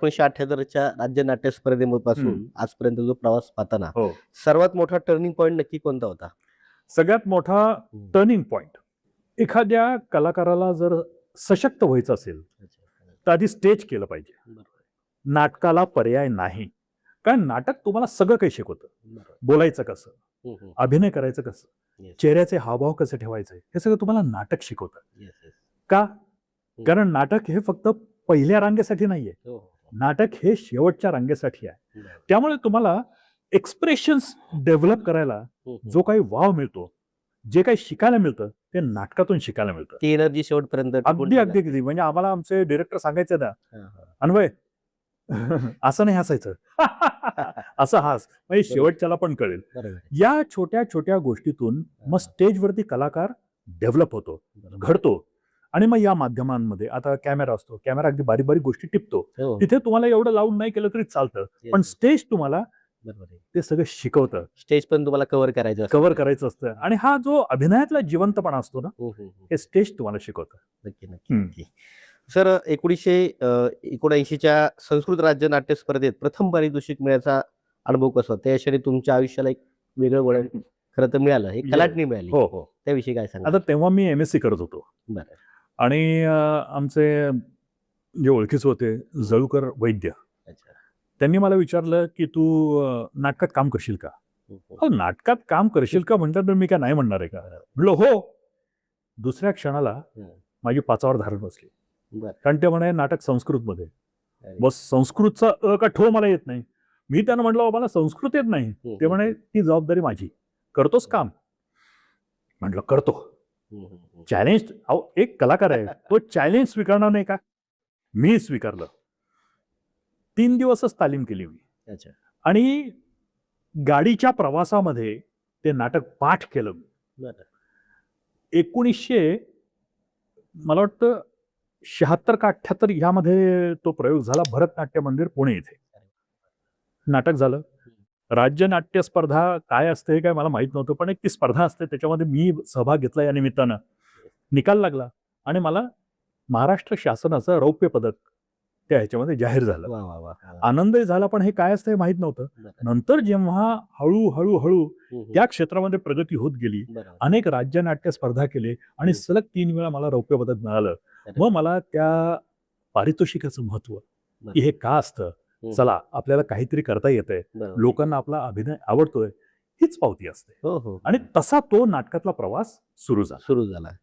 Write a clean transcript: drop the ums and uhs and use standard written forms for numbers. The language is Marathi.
1978च्या राज्य नाट्य स्पर्धेपासून आजपर्यंत जो प्रवास पाहताना हो सर्वात मोठा टर्निंग पॉइंट नक्की कोणता होता? सगळ्यात मोठा टर्निंग पॉइंट एखाद्या कलाकाराला जर सशक्त व्हायचं असेल तर आधी स्टेज केलं पाहिजे. नाटकाला पर्याय नाही, कारण नाटक तुम्हाला सगळं काही शिकवतं. बोलायचं कसं, अभिनय करायचं कसं, चेहऱ्याचे हावभाव कसे ठेवायचे, हे सगळं तुम्हाला नाटक शिकवतं. का? कारण नाटक हे फक्त पहिल्या रांगेसाठी नाहीये, नाटक हे शेवटच्या रांगेसाठी आहे. त्यामुळे तुम्हाला एक्सप्रेशन्स डेव्हलप करायला जो काही वाव मिळतो, जे काही शिकायला मिळतं ते नाटकातून शिकायला मिळतं. ती एनर्जी शेवटपर्यंत अगदी अगदी अगदी म्हणजे आम्हाला आमचे डिरेक्टर सांगायचे ना, अन्वय असं नाही हसायचं, असं हास, म्हणजे शेवटच्याला पण कळेल. या छोट्या छोट्या गोष्टीतून मग स्टेजवरती कलाकार डेव्हलप होतो, घडतो. आणि मग या माध्यमांमध्ये आता कॅमेरा असतो, कॅमेरा अगदी बारीक बारीक गोष्टी टिपतो, तिथे तुम्हाला एवढं लावून नाही केलं तरी चालतं, पण स्टेज तुम्हाला ते सगळं शिकवतं. स्टेज पण तुम्हाला कव्हर करायचं असतं. आणि हा जो अभिनयातला जिवंतपणा असतो ना, हे स्टेज तुम्हाला शिकवतं. नक्की नक्की. सर 1979च्या संस्कृत राज्य नाट्य स्पर्धेत प्रथम पारितोषिक मिळायचा अनुभव कसा? त्या क्षणी तुमच्या आयुष्याला एक वेगळं वळण खरं तर मिळालं, एक कलाटणी मिळाली. हो हो त्याविषयी काय सांगा? आता तेव्हा मी MSc करत होतो आणि आमचे जे ओळखीचे होते जळूकर वैद्य, त्यांनी मला विचारलं की तू नाटकात काम करशील का? नाटकात काम करशील का म्हणतात तर मी काय नाही म्हणणार आहे का? म्हणलं हो. दुसऱ्या क्षणाला माझी पाचावर धारण बसली, कारण ते म्हणे नाटक संस्कृत मध्ये. बस संस्कृतचा अ का ठो मला येत नाही. मी त्यांना म्हटलं मला संस्कृत येत नाही. ते म्हणे ती जबाबदारी माझी, करतोस काम? म्हटलं करतो. चॅलेंज, एक कलाकार आहे तो चॅलेंज स्वीकारणार नाही का? मी स्वीकारलं. 3 दिवसच तालीम केली मी. आणि गाडीच्या प्रवासामध्ये ते नाटक पाठ केलं. 1900 मला वाटतं 76 का 78 यामध्ये तो प्रयोग झाला. भरतनाट्य मंदिर पुणे येथे नाटक झालं. राज्य नाट्य स्पर्धा काय असते हे काय मला माहित नव्हतं, पण एक ती स्पर्धा असते, त्याच्यामध्ये मी सहभाग घेतला. या निमित्तानं निकाल लागला आणि मला महाराष्ट्र शासनाचं रौप्य पदक त्या ह्याच्यामध्ये जाहीर झालं. आनंदही झाला, पण हे काय असतं हे माहित नव्हतं. नंतर जेव्हा हळूहळू हळू त्या क्षेत्रामध्ये प्रगती होत गेली, अनेक राज्य नाट्य स्पर्धा केले आणि सलग 3 वेळा मला रौप्य पदक मिळालं. मग मला त्या पारितोषिकाचं महत्व, की हे का असतं, चला आपल्याला काहीतरी करता येतंय, लोकांना आपला अभिनय आवडतोय, हीच पावती असते. आणि तसा तो नाटकातला प्रवास सुरू झाला.